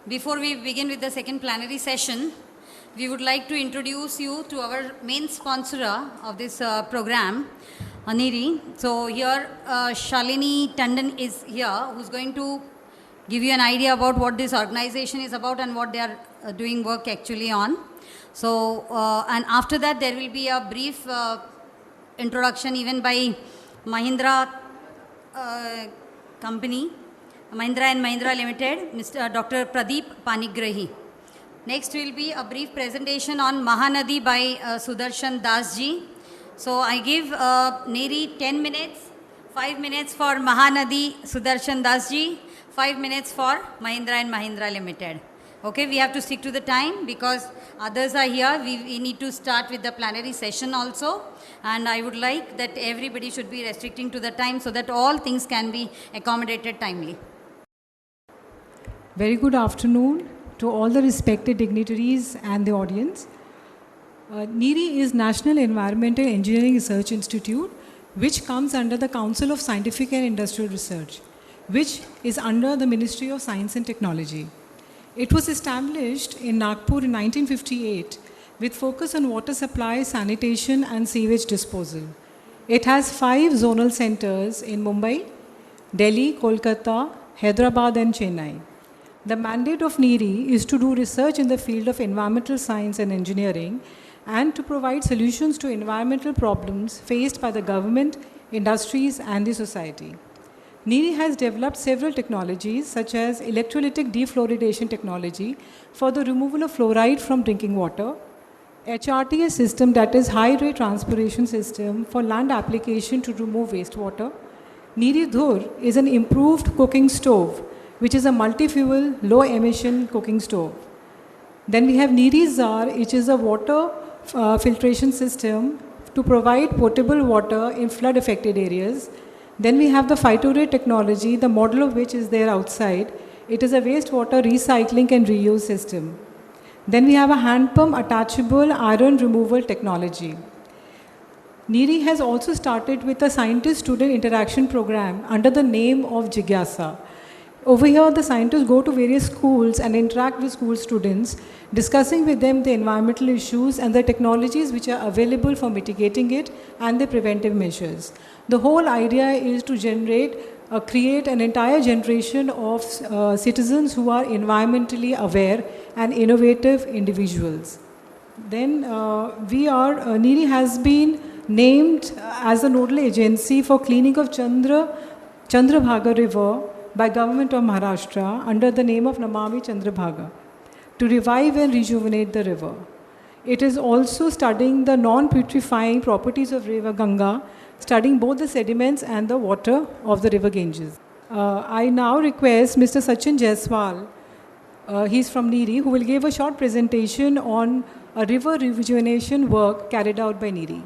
Before we begin with the second plenary session, we would like to introduce you to our main sponsor of this program, NEERI. So here Shalini Tandon is here, who's going to give you an idea about what this organization is about and what they are doing work actually on. So, and after that there will be a brief introduction even by Mahindra company, Mahindra and Mahindra Limited, Mr. Dr. Pradeep Panigrahi. Next will be a brief presentation on Mahanadi by Sudarshan Das ji. So I give NEERI 10 minutes, 5 minutes for Mahanadi Sudarshan Das ji, 5 minutes for Mahindra and Mahindra Limited. Okay, we have to stick to the time because others are here. We need to start with the plenary session also. And I would like that everybody should be restricting to the time so that all things can be accommodated timely. Very good afternoon to all the respected dignitaries and the audience. NEERI is National Environmental Engineering Research Institute, which comes under the Council of Scientific and Industrial Research, which is under the Ministry of Science and Technology. It was established in Nagpur in 1958 with focus on water supply, sanitation and sewage disposal. It has 5 zonal centers in Mumbai, Delhi, Kolkata, Hyderabad and Chennai. The mandate of NEERI is to do research in the field of environmental science and engineering and to provide solutions to environmental problems faced by the government, industries and the society. NEERI has developed several technologies such as electrolytic defluoridation technology for the removal of fluoride from drinking water, HRTS system, that is high rate transpiration system for land application to remove wastewater. NEERI Dhur is an improved cooking stove which is a multi-fuel, low-emission cooking stove. Then we have NEERI Zar, which is a water filtration system to provide potable water in flood-affected areas. Then we have the Phytorate technology, the model of which is there outside. It is a wastewater recycling and reuse system. Then we have a hand pump attachable iron removal technology. NEERI has also started with a scientist-student interaction program under the name of Jigyasa. Over here, the scientists go to various schools and interact with school students, discussing with them the environmental issues and the technologies which are available for mitigating it and the preventive measures. The whole idea is to create an entire generation of citizens who are environmentally aware and innovative individuals. Then NEERI has been named as a nodal agency for cleaning of Chandrabhaga River by Government of Maharashtra under the name of Namami Chandrabhaga to revive and rejuvenate the river. It is also studying the non-putrefying properties of river Ganga, studying both the sediments and the water of the river Ganges. I now request Mr. Sachin Jaiswal, he's from NEERI, who will give a short presentation on a river rejuvenation work carried out by NEERI.